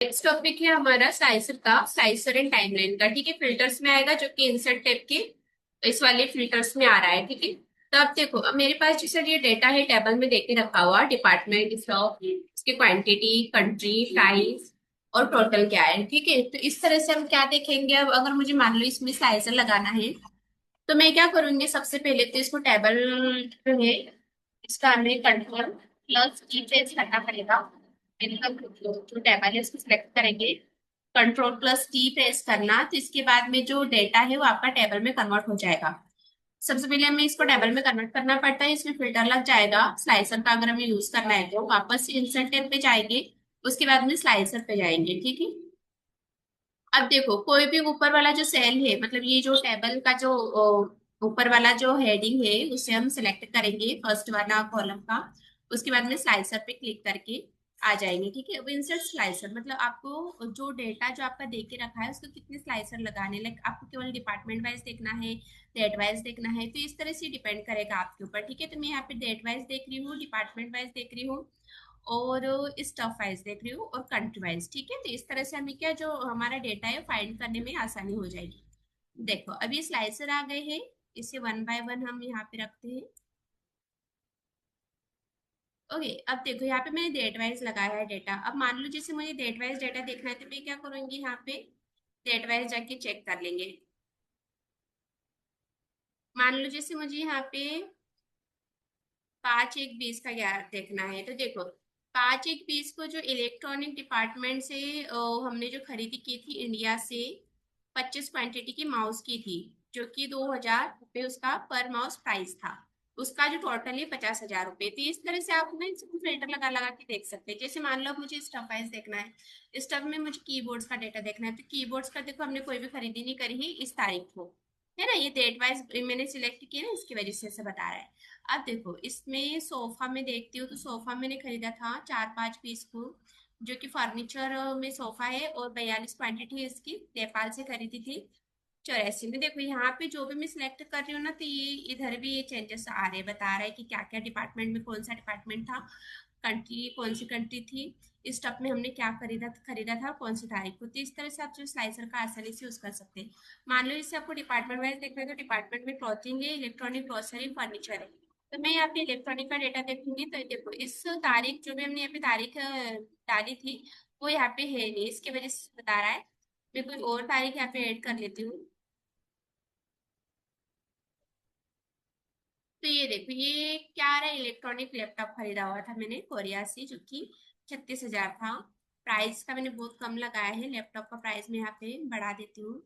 Next topic है हमारा slicer and timeline का। ठीक है, फिल्टर्स में आएगा जो कि इंसर्ट टाइप के इस वाले फिल्टर्स में आ रहा है। ठीक है, तो अब देखो, अब मेरे पास जैसे ये डेटा है टेबल में देके रखा हुआ, डिपार्टमेंट, स्टॉक, इसकी क्वांटिटी, कंट्री, प्राइस और टोटल क्या है। ठीक है, तो इस तरह से हम क्या देखेंगे। अब अगर मुझे मान लो इसमें स्लाइसर लगाना है तो मैं क्या करूंगी, सबसे पहले तो इसको टेबल जो है इसका हमें कंट्रोल प्लस की प्रेस करना पड़ेगा। इनका जो टेबल है उसको सिलेक्ट करेंगे, कंट्रोल प्लस टी प्रेस करना, तो इसके बाद में जो डेटा है वो आपका टेबल में कन्वर्ट हो जाएगा। सबसे पहले हमें इसको टेबल में कन्वर्ट करना पड़ता है, इसमें फिल्टर लग जाएगा स्लाइसर का। अगर हमें यूज करना है तो वापस से इंसर्ट टैब पे जाएंगे, उसके बाद में स्लाइसर पे जाएंगे। ठीक है, अब देखो कोई भी ऊपर वाला जो सेल है, मतलब ये जो टेबल का जो ऊपर वाला जो हेडिंग है उसे हम सिलेक्ट करेंगे, फर्स्ट वाला कॉलम का। उसके बाद में स्लाइसर पे क्लिक करके आ जाएंगे। ठीक है, अब इंसर्ट स्लाइसर मतलब आपको जो डेटा जो आपका दे के रखा है उसको कितने स्लाइसर लगाने, लाइक आपको केवल डिपार्टमेंट वाइज देखना है, डेट वाइज देखना है, तो इस तरह से डिपेंड करेगा आपके ऊपर। ठीक है, तो मैं यहाँ पे डेट वाइज देख रही हूँ, डिपार्टमेंट वाइज देख रही हूँ और स्टफ वाइज देख रही हूँ और कंट्री वाइज। ठीक है, तो इस तरह से हमें क्या जो हमारा डेटा है फाइंड करने में आसानी हो जाएगी। देखो अभी स्लाइसर आ गए हैं, इसे वन बाय वन हम यहाँ पे रखते हैं। ओके, अब देखो यहाँ पे मैंने डेट वाइज लगाया है डेटा। अब मान लो जैसे मुझे डेट वाइज डेटा देखना है तो मैं क्या करूंगी, यहाँ पे डेट वाइज जाके चेक कर लेंगे। मान लो जैसे मुझे यहाँ पे 5/1/20 का क्या देखना है, तो देखो 5/1/20 को जो इलेक्ट्रॉनिक डिपार्टमेंट से हमने जो खरीदी की थी इंडिया से, 25 क्वांटिटी की माउस की थी, जो कि 2,000 रुपये उसका पर माउस प्राइस था। उसका जो टोटल है 50,000 रुपये। तो इस तरह से आप ना इसको फिल्टर लगा लगा के देख सकते हैं। जैसे मान लो अब मुझे स्टफ वाइज देखना है, स्टफ में मुझे कीबोर्ड्स का डेटा देखना है, तो कीबोर्ड्स का देखो हमने कोई भी खरीदी नहीं करी है इस तारीख को, है ना, ये डेट वाइज मैंने सिलेक्ट किया ना, इसकी वजह से ऐसे बता रहा है। अब देखो इसमें सोफा में देखती हूँ, तो सोफा मैंने खरीदा था 4-5 पीस को, जो कि फर्नीचर में सोफा है, और 42 क्वांटिटी है इसकी, नेपाल से खरीदी थी 84 में। देखो यहाँ पे जो भी मैं सिलेक्ट कर रही हूँ ना, तो ये इधर भी ये चेंजेस आ रहे हैं, बता रहा है कि क्या क्या डिपार्टमेंट में कौन सा डिपार्टमेंट था, कंट्री कौन सी कंट्री थी, इस स्टफ में हमने क्या खरीदा खरीदा था, कौन सी तारीख को। तो इस तरह से आप जो स्लाइसर का आसानी से यूज कर सकते हैं। मान लो जैसे आपको डिपार्टमेंट वाइज देखना है तो डिपार्टमेंट में क्लॉथिंग है, इलेक्ट्रॉनिक, ग्रोसरी, फर्नीचर है, तो मैं यहाँ पे इलेक्ट्रॉनिक का डेटा देखूंगी। तो देखो इस तारीख जो भी हमने यहाँ पे तारीख डाली थी वो यहाँ पे है नहीं, इसकी वजह से बता रहा है। मैं कोई और तारीख यहाँ पे ऐड कर लेती हूँ। तो ये देखो ये क्या आ रहा है, इलेक्ट्रॉनिक लैपटॉप खरीदा हुआ था मैंने कोरिया से, जो कि 36,000 था। प्राइस का मैंने बहुत कम लगाया है, लैपटॉप का प्राइस मैं यहाँ पे बढ़ा देती हूँ,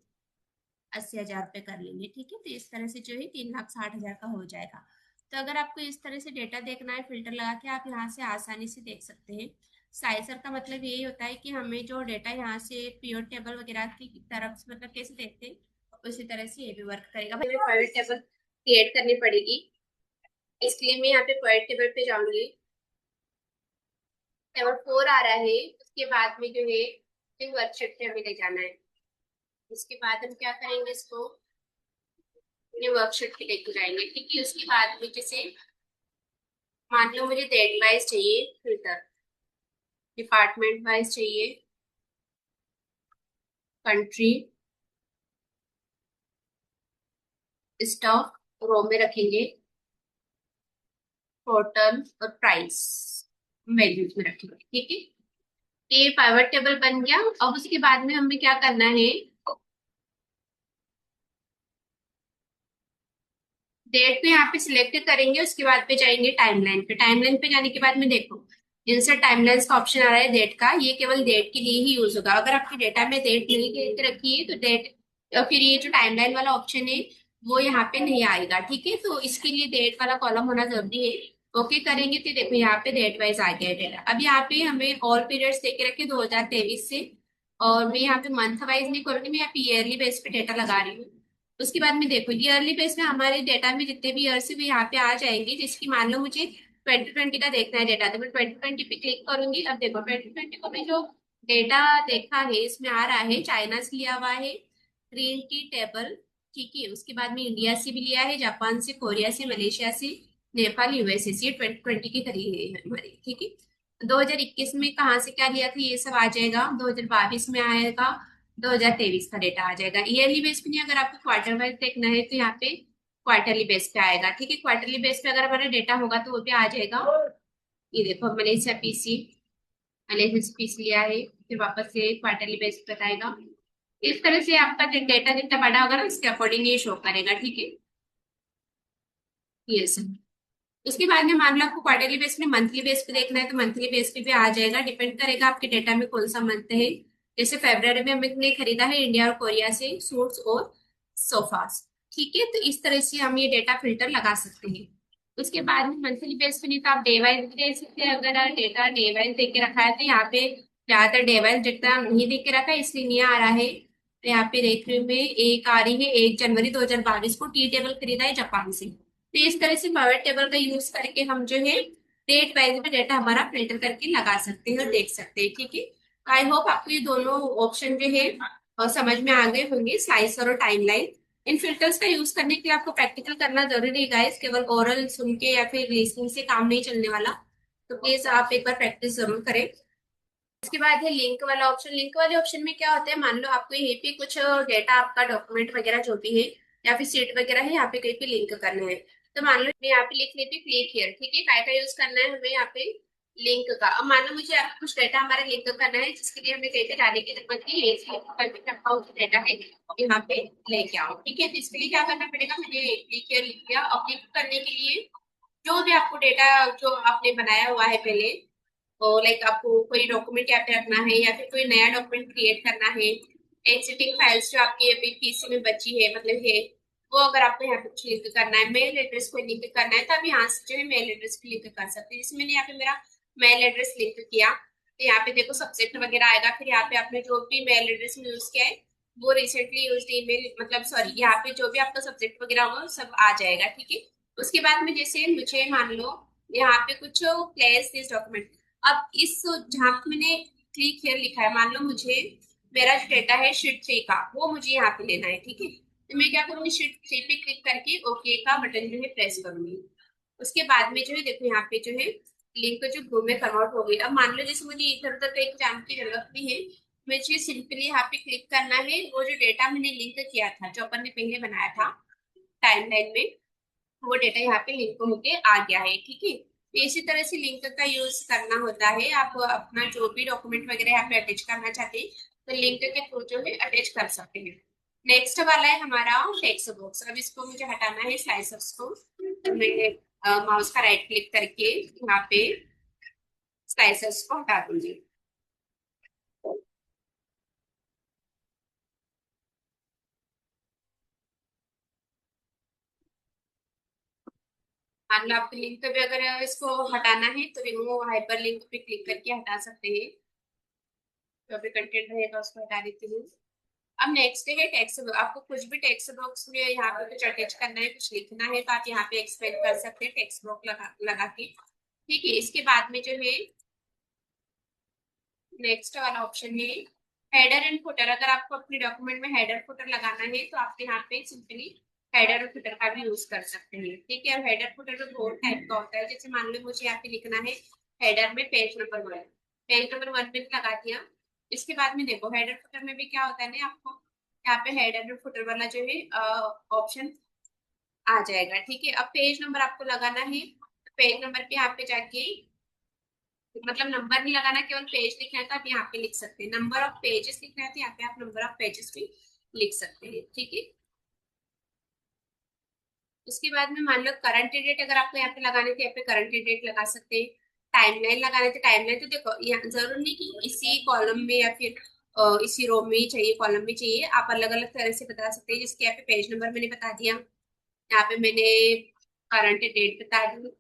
80,000 रुपये कर लेंगे। ठीक है, तो इस तरह से जो है 3,60,000 का हो जाएगा। तो अगर आपको इस तरह से डेटा देखना है फिल्टर लगा के, आप यहाँ से आसानी से देख सकते हैं। साइजर का मतलब यही होता है कि हमें जो डेटा यहाँ से पीओ टेबल वगैरह की तरफ से मतलब कैसे देखते हैं, उसी तरह से ये भी वर्क करेगा। हमें पीओ टेबल क्रिएट करनी पड़ेगी, इसलिए मैं यहाँ पे पॉइंट टेबल पे जाऊंगी। टेबल 4 आ रहा है, उसके बाद में जो है वर्कशीट पे हमें ले जाना है। उसके बाद हम क्या करेंगे, इसको अपने वर्कशीट पे लेके जाएंगे। ठीक है, उसके बाद में जैसे मान लो मुझे डेट वाइज चाहिए फिल्टर, डिपार्टमेंट वाइज चाहिए, कंट्री, स्टॉक रो में रखेंगे, टोटल और प्राइस वैल्यूज में रखेंगे। ठीक है, ये पाइवट टेबल बन गया। अब उसके बाद में हमें क्या करना है, डेट पे यहाँ पे सिलेक्ट करेंगे, उसके बाद पे जाएंगे टाइमलाइन पे। टाइमलाइन पे जाने के बाद में देखो इंसर्ट टाइमलाइंस का ऑप्शन आ रहा है डेट का, ये केवल डेट के लिए ही यूज होगा। अगर आपके डेटा में डेट नहीं के रखी है तो डेट, फिर ये जो टाइमलाइन वाला ऑप्शन है वो यहाँ पे नहीं आएगा। ठीक है, तो इसके लिए डेट वाला कॉलम होना जरूरी है। ओके करेंगे तो देखो यहाँ पे डेट वाइज आ गया है डेटा। अब यहाँ पे हमें ऑल पीरियड्स दे के रखे 2023 से, और मैं यहाँ पे मंथ वाइज नहीं करूंगी, मैं यहाँ पे ईयरली बेस पे डेटा लगा रही हूँ। उसके बाद में देखो ईयरली बेस में हमारे डेटा में जितने भी ईयर्स है वो यहाँ पे आ जाएंगे। जिसकी मान लो मुझे 2020 का देखना है डेटा, तो मैं 2020 पे क्लिक करूंगी। अब देखो 2020 को मैं जो डेटा देखा है इसमें आ रहा है, चाइना से लिया हुआ है, ग्रीन टी टेबल। ठीक है, उसके बाद में इंडिया से भी लिया है, जापान से, कोरिया से, मलेशिया से, नेपाल, यूएसए से, 2020 की खरीदी है हमारी। ठीक है, 2021 में कहाँ से क्या लिया था ये सब आ जाएगा, 2022 में आएगा, 2023 का डेटा आ जाएगा। ईयरली बेस पे नहीं, अगर आपको क्वार्टर वाइज देखना है तो यहाँ पे क्वार्टरली बेस पे आएगा। ठीक है, क्वार्टरली बेस पे अगर हमारा डेटा होगा तो वो भी आ जाएगा। ये देखो मलेशिया पीसी, मलेशिया से पीसी लिया है, फिर वापस से क्वार्टरली बेस पे बताएगा। इस तरह से आपका डेटा जितना बड़ा होगा ना उसके अकॉर्डिंग ये शो करेगा। ठीक है, ये सब। उसके बाद में मान लो आपको क्वार्टरली बेस में मंथली बेस पे देखना है तो मंथली बेस पे भी आ जाएगा। डिपेंड करेगा आपके डेटा में कौन सा मंथ है। जैसे फेब्रवरी में हमने खरीदा है इंडिया और कोरिया से सूट्स और सोफास। ठीक है, तो इस तरह से हम ये डेटा फिल्टर लगा सकते हैं। उसके बाद में मंथली बेस पे नहीं तो आप डे वाइज भी दे सकते हैं। अगर डेटा डे वाइज देख के रखा है तो यहाँ पे ज्यादातर डे वाइज डेटा नहीं देख के रखा है इसलिए नहीं आ रहा है। तो यहाँ पे देख रहे में एक आ रही है 1 जनवरी 2022 को टी टेबल खरीदा है जापान से। तो इस तरह से पावर टेबल का यूज करके हम जो है डेट वाइज में डेटा हमारा फिल्टर करके लगा सकते हैं और देख सकते हैं। ठीक है, आई होप आपको ये दोनों ऑप्शन जो है समझ में आ गए होंगे, स्लाइसर और टाइमलाइन। इन फिल्टर्स का यूज करने के लिए आपको प्रैक्टिकल करना जरूरी है गाइस, केवल ओरल सुन के या फिर लिसनिंग से काम नहीं चलने वाला। तो प्लीज आप एक बार प्रैक्टिस जरूर करें। इसके बाद है लिंक वाला ऑप्शन। लिंक वाले ऑप्शन में क्या होता है, मान लो आपको यहीं पे कुछ डेटा आपका डॉक्यूमेंट वगैरह जो भी है या फिर सीट वगैरह है यहाँ पे कहीं पे लिंक करना है। तो मान लो मैं यहाँ पे लिख लेती हूँ क्लिक हियर। ठीक है, काय का यूज करना है हमें यहाँ पे, लिंक का। अब मान लो मुझे कुछ डेटा हमारा लिंक करना है जिसके लिए हमें कहीं पे जाने की जरूरत नहीं है, इसलिए करके रखा डेटा है यहाँ पे लेके आओ। ठीक है, तो इसके लिए क्या करना पड़ेगा, मैंने क्लिक हियर लिख लिया। अब क्लिक करने के लिए जो भी आपको डेटा जो आपने बनाया हुआ है पहले, और लाइक आपको कोई डॉक्यूमेंट यहाँ पे रखना है या फिर कोई नया डॉक्यूमेंट क्रिएट करना है, एग्जिस्टिंग फाइल्स जो आपकी अभी पीसी में बची है मतलब है, वो अगर आपको यहाँ पे कुछ लिंक करना है, मेल एड्रेस को लिंक करना है तो आप यहाँ से जो है मेल एड्रेस को लिंक कर सकते हैं। जैसे मैंने यहाँ पे मेरा मेल एड्रेस लिंक किया तो यहाँ पे देखो सब्जेक्ट वगैरह आएगा, फिर यहाँ पे आपने जो भी मेल एड्रेस में यूज किया है वो रिसेंटली यूज ईमेल मतलब सॉरी यहाँ पे जो भी आपका सब्जेक्ट वगैरह होगा वो सब आ जाएगा। ठीक है, उसके बाद में जैसे मुझे मान लो यहाँ पे कुछ प्लेस दिस डॉक्यूमेंट, अब इस जहाँ पे मैंने क्लिक हियर लिखा है, मान लो मुझे मेरा जो डेटा है शीट 3 का वो मुझे यहाँ पे लेना है। ठीक है, तो मैं क्या करूंगी, शीट 3 पे क्लिक करके ओके का बटन जो है प्रेस करूंगी। उसके बाद में जो है देखो यहाँ पे जो है लिंक जो ग्रुप में कन्वर्ट हो गई। अब मान लो जैसे मुझे इधर उधर कहीं जाने की जरूरत नहीं है, मुझे सिंपली यहाँ पे क्लिक करना है, वो जो डेटा मैंने लिंक किया था जो अपन ने पहले बनाया था टाइमलाइन में, वो डेटा यहाँ पे लिंक होके आ गया है। ठीक है, तो इसी तरह से लिंक का यूज करना होता है। आप अपना जो भी डॉक्यूमेंट वगैरह यहाँ पे अटैच करना चाहते हैं तो लिंक के थ्रू जो है अटैच कर सकते हैं। नेक्स्ट वाला है हमारा टेक्स्ट बॉक्स। अब इसको मुझे हटाना है स्लाइसर्स को, तो मैं माउस का राइट क्लिक करके यहाँ पे स्लाइसर्स को हटा दूंगी। मान लो आपको लिंक पे अगर इसको हटाना है तो रिमूव हाइपर लिंक पे क्लिक करके हटा सकते हैं। जो भी कंटेंट रहेगा उसको हटा देती हूँ। अब नेक्स्ट है टेक्स्ट। आपको कुछ भी टेक्स्ट बॉक्स में यहाँ पे कुछ अटैच करना है, कुछ लिखना है तो आप यहाँ पे एक्सपेंड कर सकते हैं टेक्स्ट बॉक्स लगा के। ठीक है, इसके बाद में जो है नेक्स्ट वाला ऑप्शन है हेडर एंड फुटर। अगर आपको अपने डॉक्यूमेंट में हेडर फुटर लगाना है तो आप यहाँ पे सिंपली हेडर और फुटर का भी यूज कर सकते हैं। ठीक है, और हेडर फुटर तो दो टाइप का होता है। जैसे मान लो मुझे यहाँ पे लिखना है हेडर में पेज नंबर 1, पेज नंबर 1 पे भी लगा दिया। इसके बाद में देखो हेडर फुटर में भी क्या होता है ना, आपको यहाँ पे हेडर और फुटर वाला जो है ऑप्शन आ जाएगा। ठीक है, अब पेज नंबर आपको लगाना है, पेज नंबर पे यहाँ पे जाके मतलब नंबर नहीं लगाना, केवल पेज लिखना है तो आप यहाँ पे लिख सकते हैं। नंबर ऑफ पेजेस लिखना है तो यहाँ पे आप नंबर ऑफ पेजेस भी लिख सकते हैं। ठीक है, उसके बाद में मान लो करंट डेट अगर आपको यहाँ पे लगाने थे यहाँ पे करंट डेट लगा सकते हैं। टाइमलाइन लगाने थे टाइमलाइन, तो देखो यहाँ जरूर नहीं कि इसी कॉलम में या फिर इसी रो में ही चाहिए कॉलम में चाहिए, आप अलग अलग तरह से बता सकते हैं। जिसके यहाँ पे पेज नंबर मैंने बता दिया, यहाँ पे मैंने करंट डेट बता दी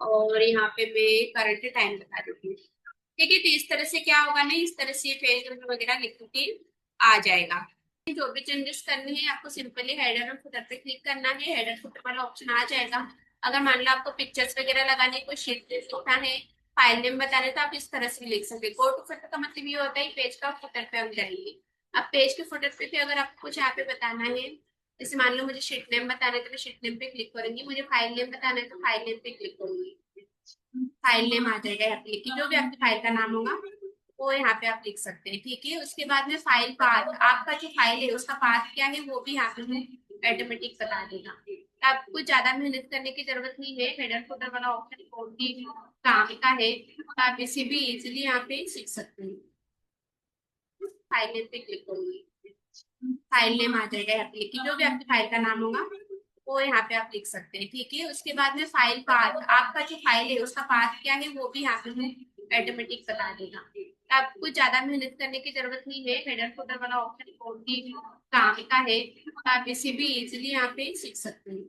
और यहाँ पे मैं करंट टाइम बता देती हूँ। ठीक है, तो इस तरह से क्या होगा ना, इस तरह से पेज नंबर वगैरह लिख के आ जाएगा। जो भी चेंजेस करने हैं आपको सिंपली हेडर और फुटर पे क्लिक करना है, हेडर फुटर वाला ऑप्शन आ जाएगा। अगर मान लो आपको पिक्चर्स वगैरह लगाने कोई शीट लिखना है, फाइल नेम बताना है तो आप इस तरह से भी लिख सकते हैं। गो टू फुटर का मतलब ये होता है पेज का फुटर पे हम करेंगे। अब पेज के फुटर पे भी अगर आपको कुछ यहाँ पे बताना है, जैसे मान लो मुझे शीट नेम बताना है तो मैं शीट नेम पे क्लिक करूंगी, मुझे फाइल नेम बताना है तो फाइल नेम पे क्लिक करूंगी। फाइल नेम आ जाएगा यहाँ पे, कि जो भी आपकी फाइल का नाम होगा वो यहाँ पे आप लिख सकते हैं। ठीक है, उसके बाद में फाइल पाथ, आपका जो फाइल है उसका पाथ क्या है वो भी यहाँ पे मैं ऑटोमेटिक बता देगा। आपको ज्यादा मेहनत करने की जरूरत नहीं है, हेडर फुटर वाला ऑप्शन कोड भी काम का है, तो आप इसे भी इजिली यहाँ पे सीख सकते हैं। फाइल नेम पे क्लिक करूंगी, फाइल नेम आ जाएगा यहाँ पे, कि जो भी आपकी फाइल का नाम होगा वो यहाँ पे आप लिख सकते हैं। ठीक है, उसके बाद में फाइल पाथ, आपका जो फाइल है उसका पाथ क्या है वो भी यहाँ पे मैं ऑटोमेटिक बता देगा। तो आपको ज्यादा मेहनत करने की जरूरत नहीं है, हेडर फुटर वाला ऑप्शन कोड भी काम का है, तो आप इसे भी इजिली यहाँ पे सीख सकते हैं।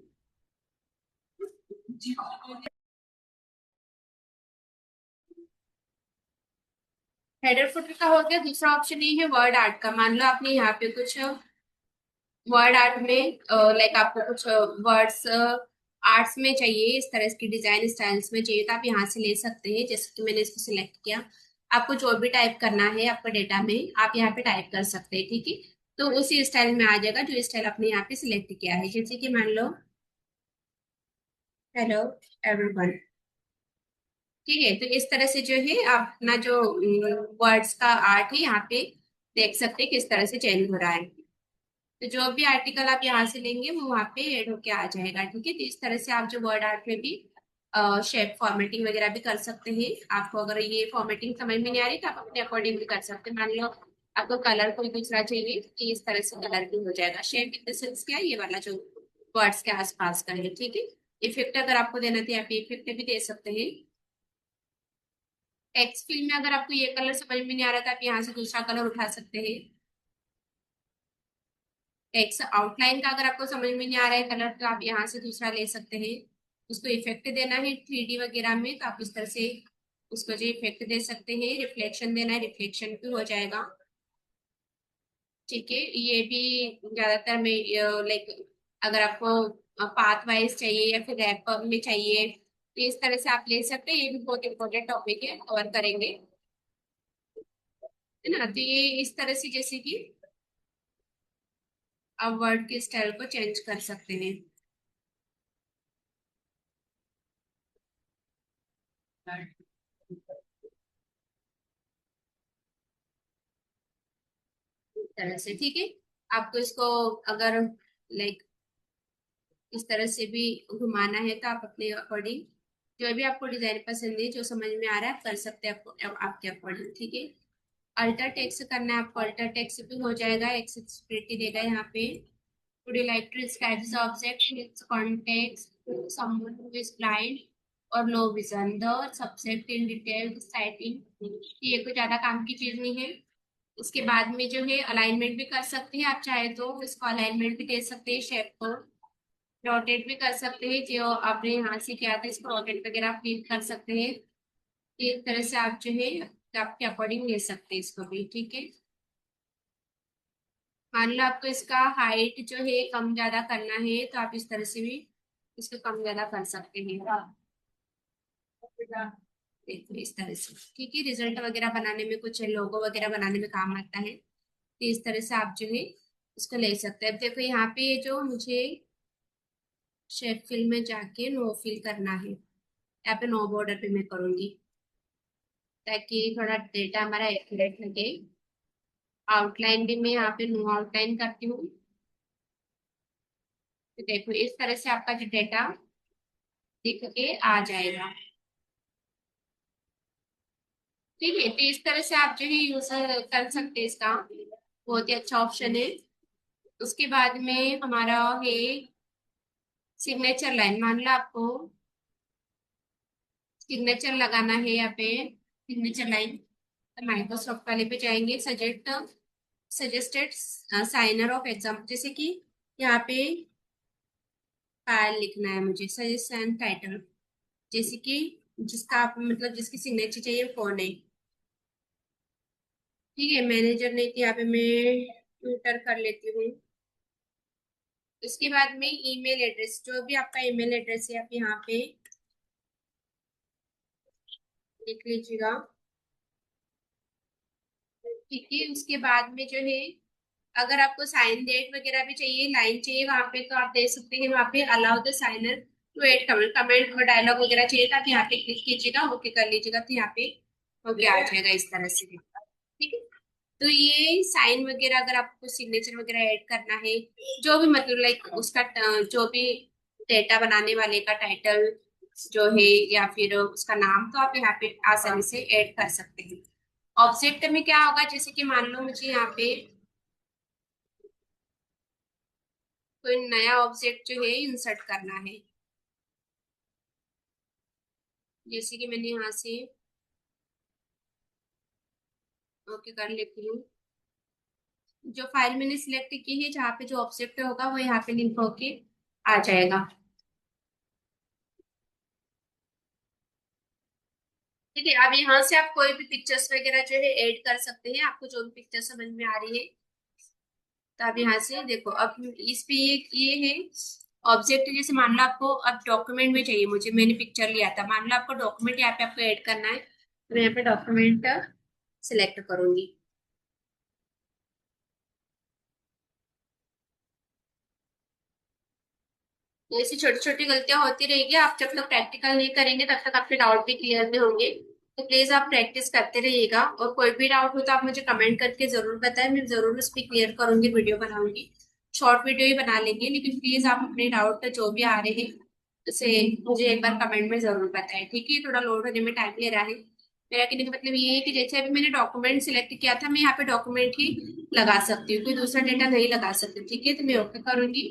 हेडर फुटर का हो गया। दूसरा ऑप्शन ये है वर्ड आर्ट का। मान लो आपने यहाँ पे कुछ वर्ड आर्ट में लाइक आपको कुछ वर्ड्स आर्ट्स में चाहिए, इस तरह की डिजाइन स्टाइल्स में चाहिए, तो आप यहाँ से ले सकते हैं। जैसे कि मैंने इसको सिलेक्ट किया, आपको जो भी टाइप करना है आपका डेटा में आप यहाँ पे टाइप कर सकते हैं। ठीक है, तो उसी स्टाइल में आ जाएगा जो स्टाइल आपने यहाँ पे सिलेक्ट किया है। जैसे कि मान लो हेलो एवरीवन। ठीक है, तो इस तरह से जो है आप अपना जो वर्ड्स का आर्ट है यहाँ पे देख सकते हैं किस तरह से चेंज हो रहा है। तो जो भी आर्टिकल आप यहाँ से लेंगे वो वहाँ पे ऐड होके आ जाएगा। ठीक है, तो इस तरह से आप जो वर्ड आर्ट में भी शेप फॉर्मेटिंग वगैरह भी कर सकते हैं। आपको अगर ये फॉर्मेटिंग समझ में नहीं आ रही तो आप अपने अकॉर्डिंग भी कर सकते हैं। मान लो आपको कलर कोई दूसरा चाहिए तो इस तरह से कलर भी हो जाएगा। शेप इन द सेंस क्या है, ये वाला जो वर्ड्स के आसपास का है। ठीक है, इफेक्ट अगर आपको देना तो यहाँ पे इफेक्ट भी दे सकते हैं। टेक्स्ट फील्ड में अगर आपको ये कलर समझ में नहीं आ रहा तो आप यहाँ से दूसरा कलर उठा सकते हैं। टेक्स्ट आउटलाइन का अगर आपको समझ में नहीं आ रहा है कलर तो आप यहाँ से दूसरा ले सकते हैं। उसको इफेक्ट देना है 3D वगैरह में तो आप इस तरह से उसको जो इफेक्ट दे सकते हैं। रिफ्लेक्शन देना है, रिफ्लेक्शन भी हो जाएगा। ठीक है, ये भी ज्यादातर में लाइक अगर आपको पाथ वाइज चाहिए या फिर रैप में चाहिए तो इस तरह से आप ले सकते हैं। ये भी बहुत इंपॉर्टेंट टॉपिक है, कवर करेंगे, है ना। तो ये इस तरह से जैसे कि आप वर्ड के स्टाइल को चेंज कर सकते हैं। इस तरह से ठीक है, आपको इसको अगर लाइक इस तरह से भी घुमाना है तो आप अपने अकॉर्डिंग जो भी आपको डिजाइन पसंद है जो समझ में आ रहा है आप कर सकते हैं आपके अकॉर्डिंग। ठीक है, अल्टर टेक्स्ट करना है आपको, अल्टर टेक्स्ट भी हो जाएगा, एक्सेसिबिलिटी देगा यहाँ पे। Would you like to describe this object in its context to someone who is blind or low vision? The subject in detail, the citing, ये कोई ज्यादा काम की चीज नहीं है। उसके बाद में जो है अलाइनमेंट भी कर सकते हैं, आप चाहे तो इसको अलाइनमेंट भी दे सकते हैं, शेप को रोटेट भी कर सकते हैं। जो आपने यहाँ से किया था इसको रोटेट वगैरह आप क्लिक कर सकते हैं। एक तरह से आप जो है आपके अकॉर्डिंग ले सकते हैं इसको भी। ठीक है, मान लो आपको इसका हाइट जो है कम ज्यादा करना है तो आप इस तरह से भी इसको कम ज्यादा कर सकते हैं। देखो इस तरह से। ठीक है, रिजल्ट वगैरह बनाने में कुछ लोगो वगैरह बनाने में काम आता है, तो इस तरह से आप जो है इसको ले सकते हैं। अब देखो यहाँ पे ये जो मुझे शेप फिल में जाके नो फिल करना है, यहाँ पे नो बॉर्डर पे मैं करूंगी ताकि थोड़ा डेटा हमारा एक्यूरेट लगे। आउटलाइन भी मैं यहाँ पे नो आउटलाइन करती हूँ। तो देखो इस तरह से आपका जो डेटा दिख के आ जाएगा। ठीक है, तो इस तरह से आप जो है यूज कर सकते हैं इसका, बहुत ही अच्छा ऑप्शन है। उसके बाद में हमारा है सिग्नेचर लाइन। मान लो आपको सिग्नेचर लगाना है यहाँ पे, सिग्नेचर लाइन, तो माइक्रोसॉफ्ट वाले पे जाएंगे, सजेस्टेड साइनर ऑफ एग्जाम, जैसे कि यहाँ पे फाइल लिखना है मुझे, सजेशन टाइटल, जैसे कि जिसका आप मतलब जिसकी सिग्नेचर चाहिए वो कौन है। ठीक है, मैनेजर नहीं थी यहाँ पे, मैं ट्विटर कर लेती हूँ। उसके बाद में ईमेल एड्रेस, जो भी आपका ईमेल एड्रेस है आप यहाँ पे लिख लीजिएगा। ठीक है, उसके बाद में जो है अगर आपको साइन डेट वगैरह भी चाहिए, लाइन चाहिए वहां पे, तो आप दे सकते हैं वहां पे अलाउ द साइनर तो एड कमेंट कमेंट और डायलॉग वगैरह चाहिए था तो यहाँ पे क्लिक कीजिएगा, ओके कर लीजिएगा, तो यहाँ पे ओके आ जाएगा इस तरह से। ठीक है। तो ये साइन वगैरह अगर आपको सिग्नेचर वगैरह ऐड करना है, जो भी मतलब लाइक उसका जो भी डेटा बनाने वाले का टाइटल जो है या फिर उसका नाम, तो आप यहाँ पे आसानी से ऐड कर सकते हैं। ऑब्जेक्ट में क्या होगा, जैसे कि मान लो मुझे यहाँ पे कोई नया ऑब्जेक्ट जो है इंसर्ट करना है, जैसे कि मैंने यहाँ से ओके कर लेती हूँ। जो फाइल मैंने सिलेक्ट की है जहाँ पे जो ऑब्जेक्ट होगा वो यहाँ पे लिंक होके आ जाएगा। ठीक है। अब यहाँ से आप कोई भी पिक्चर्स वगैरह जो है ऐड कर सकते हैं, आपको जो भी पिक्चर समझ में आ रही है। तो अब यहाँ से देखो, अब इस पे ये है ऑब्जेक्ट। जैसे मान लो आपको अब डॉक्यूमेंट में चाहिए, मुझे मैंने पिक्चर लिया था, मान लो आपको डॉक्यूमेंट यहाँ पे आपको ऐड करना है, तो मैं यहाँ पे डॉक्यूमेंट सिलेक्ट करूंगी। तो ऐसी छोटी छोटी गलतियां होती रहेगी, आप जब तक प्रैक्टिकल नहीं करेंगे तब तक आपके डाउट भी क्लियर नहीं होंगे। तो प्लीज आप प्रैक्टिस करते रहिएगा, और कोई भी डाउट हो तो आप मुझे कमेंट करके जरूर बताएं, मैं जरूर उस पर क्लियर करूंगी, वीडियो बनाऊंगी। शॉर्ट वीडियो ही बना लेंगे, लेकिन प्लीज आप अपने डाउट जो भी आ रहे हैं उसे मुझे एक बार कमेंट में जरूर बताएं। ठीक है, थोड़ा लोड होने में टाइम ले रहा है। मेरा कहने का मतलब ये है कि जैसे अभी मैंने डॉक्यूमेंट सिलेक्ट किया था, मैं यहाँ पे डॉक्यूमेंट ही लगा सकती हूँ, कोई दूसरा डेटा नहीं लगा सकती। ठीक है, तो मैं ओके करूंगी।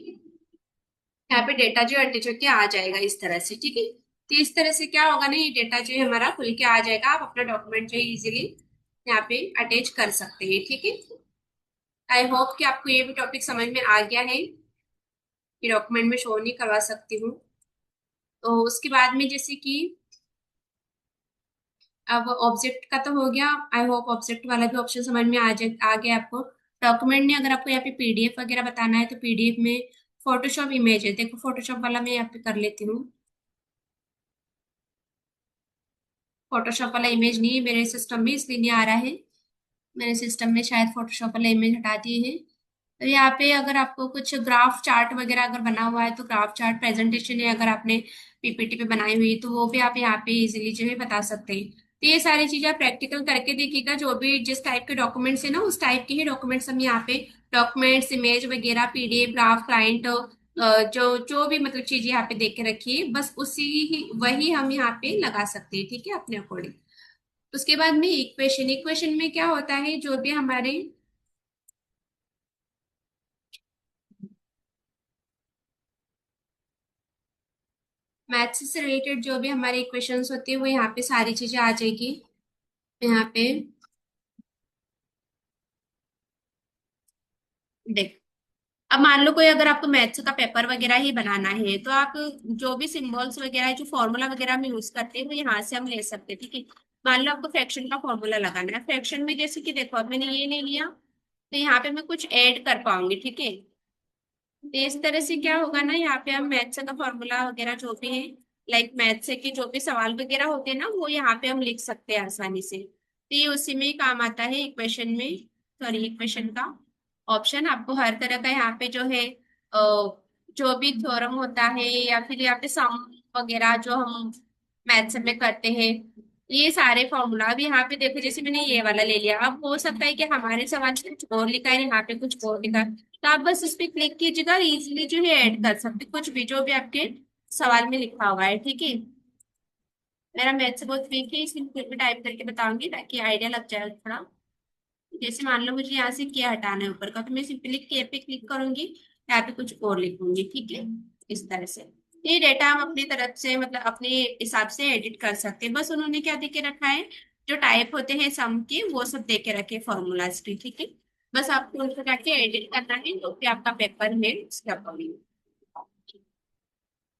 यहाँ पे डेटा जो अटैच होके आ जाएगा इस तरह से। ठीक है, तो इस तरह से क्या होगा ना, ये डेटा जो है हमारा खुल के आ जाएगा, आप अपना डॉक्यूमेंट जो है इजीली यहाँ पे अटैच कर सकते हैं। ठीक है, आई होप कि आपको ये भी टॉपिक समझ में आ गया है कि डॉक्यूमेंट में शो नहीं करवा सकती हूँ। तो उसके बाद में जैसे कि अब ऑब्जेक्ट का तो हो गया, आई होप ऑब्जेक्ट वाला भी ऑप्शन समझ में आ गया आपको। डॉक्यूमेंट में अगर आपको यहाँ पे पीडीएफ वगैरह बताना है, तो पीडीएफ में फोटोशॉप इमेज है, देखो फोटोशॉप वाला मैं यहाँ पे कर लेती हूँ। फोटोशॉप वाला इमेज नहीं है मेरे सिस्टम में, इसलिए नहीं आ रहा है। मेरे सिस्टम में शायद फोटोशॉप वाला इमेज हटा दिए हैं। तो यहाँ पे अगर आपको कुछ ग्राफ चार्ट वगैरह अगर बना हुआ है, तो ग्राफ चार्ट प्रेजेंटेशन है अगर आपने पीपीटी पे बनाई हुई है, तो वो भी आप यहाँ पे इजीली जो है बता सकते हैं। तो ये सारी चीजें आप प्रैक्टिकल करके देखिएगा, जो भी जिस टाइप के डॉक्यूमेंट्स है ना उस टाइप के ही डॉक्यूमेंट्स हम यहाँ पे डॉक्यूमेंट्स इमेज वगैरह पीडीएफ ग्राफ क्लाइंट जो जो भी मतलब चीजें यहाँ पे देख के रखिए, बस उसी ही वही हम यहाँ पे लगा सकते हैं। ठीक है, अपने अकॉर्डिंग। उसके बाद में इक्वेशन, इक्वेशन में क्या होता है, जो भी हमारे मैथ्स से रिलेटेड जो भी हमारे इक्वेशंस होती है वो यहाँ पे सारी चीजें आ जाएगी। यहाँ पे देख, अब मान लो कोई अगर आपको मैथ्स का पेपर वगैरह ही बनाना है, तो आप जो भी सिंबल्स वगैरह जो फॉर्मूला वगैरह हम यूज करते हैं वो यहाँ से हम ले सकते हैं। ठीक है, मान लो आपको फ्रैक्शन का फॉर्मूला लगाना है, फ्रैक्शन में जैसे कि देखो अब मैंने ये नहीं लिया, तो यहाँ पे मैं कुछ ऐड कर पाऊंगी। ठीक है, तो इस तरह से क्या होगा ना, यहाँ पे हम मैथ्स का फॉर्मूला वगैरह जो भी है, लाइक मैथ्स से के जो भी सवाल वगैरह होते हैं ना, वो यहाँ पे हम लिख सकते हैं आसानी से। तो ये उसी में ही काम आता है इक्वेशन में, सॉरी इक्वेशन का ऑप्शन आपको हर तरह का यहाँ पे जो है जो भी थ्योरम होता है या फिर यहाँ पे सम वगैरह जो हम मैथ्स में करते हैं, ये सारे फॉर्मूला अब यहाँ पे देखो, जैसे मैंने ये वाला ले लिया, अब हो सकता है कि हमारे सवाल में कुछ और लिखा है, यहाँ पे कुछ और लिखा है, तो आप बस इस पे क्लिक कीजिएगा, इजीली जो है ऐड कर सकते हैं कुछ भी जो भी आपके सवाल में लिखा हुआ है। ठीक है, मेरा मैथ्स बहुत वीक है, इसलिए फिर भी टाइप करके बताऊंगी ताकि आइडिया लग जाए थोड़ा। जैसे मान लो मुझे यहाँ से क्या हटाना है ऊपर का, तो मैं सिंपली के पे क्लिक करूंगी, यहाँ पे कुछ और लिखूंगी। ठीक है, इस तरह से ये डेटा हम अपनी तरफ से मतलब अपने हिसाब से एडिट कर सकते हैं। बस उन्होंने क्या दे के रखा है, जो टाइप होते हैं सम के वो सब दे के रखे फॉर्मूलाज की। ठीक है, बस आपको उनको जाके एडिट करना है, तो फिर आपका पेपर है उसके अकॉर्डिंग।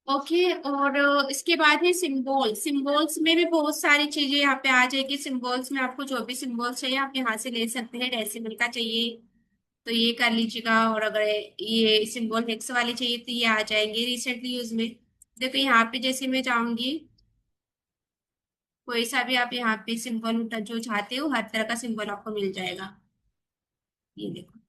ओके, और इसके बाद है सिंबल, सिंबल्स में भी बहुत सारी चीजें यहाँ पे आ जाएगी। सिंबल्स में आपको जो भी सिंबल्स चाहिए आप यहाँ से ले सकते हैं, डेसिमल का चाहिए तो ये कर लीजिएगा, और अगर ये सिंबल हेक्स वाले चाहिए तो ये आ जाएंगे रिसेंटली यूज में। देखो यहाँ पे जैसे मैं चाहूंगी कोई सा भी आप यहाँ पे सिंबल जो चाहते हो हर तरह का सिंबल आपको मिल जाएगा। ये देखो,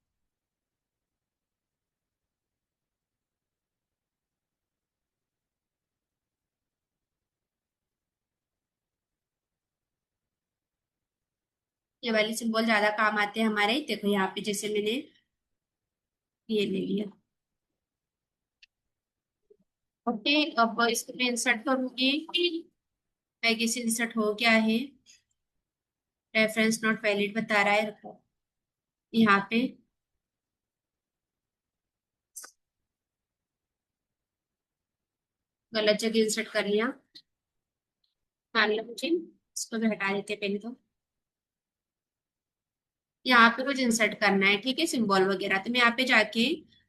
ये वाले सिंबल ज्यादा काम आते हैं हमारे। देखो यहाँ पे जैसे मैंने ये ले लिया। ओके, अब इसको मैं इंसर्ट करूंगी। आगे से इंसर्ट हो गया है। रेफरेंस नॉट वैलिड बता रहा है, रखो यहाँ पे। गलत जगह इंसर्ट कर लिया, मान लो मुझे। इसको भी हटा देते हैं पहले तो। यहाँ पे कुछ इंसर्ट करना है, ठीक है, सिंबल वगैरह। तो मैं यहाँ पे जाके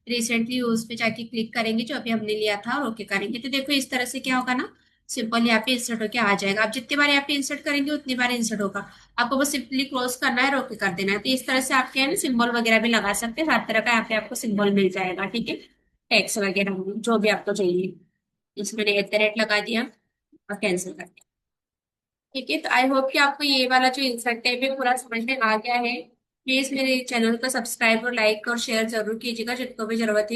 रिसेंटली यूज पे जाके क्लिक करेंगे, जो अभी हमने लिया था, और ओके करेंगे। तो देखो इस तरह से क्या होगा ना, सिंपल यहाँ पे इंसर्ट होके आ जाएगा। आप जितनी बार यहाँ पे इंसर्ट करेंगे उतनी बार इंसर्ट होगा। आपको बस सिंपली क्लोज करना है और ओके कर देना है। तो इस तरह से आप क्या है ना, सिंबल वगैरह भी लगा सकते हैं। हर तरह का यहाँ पे आपको सिंबल मिल जाएगा, ठीक है। टैक्स वगैरह में जो भी आपको चाहिए। इसमें @ लगा दिया और कैंसिल कर दिया। ठीक है, तो आई होप कि आपको ये वाला जो इंसेक्ट है ये पूरा समझ में आ गया है। प्लीज मेरे चैनल को सब्सक्राइब और लाइक और शेयर जरूर कीजिएगा जिनको भी जरूरत है।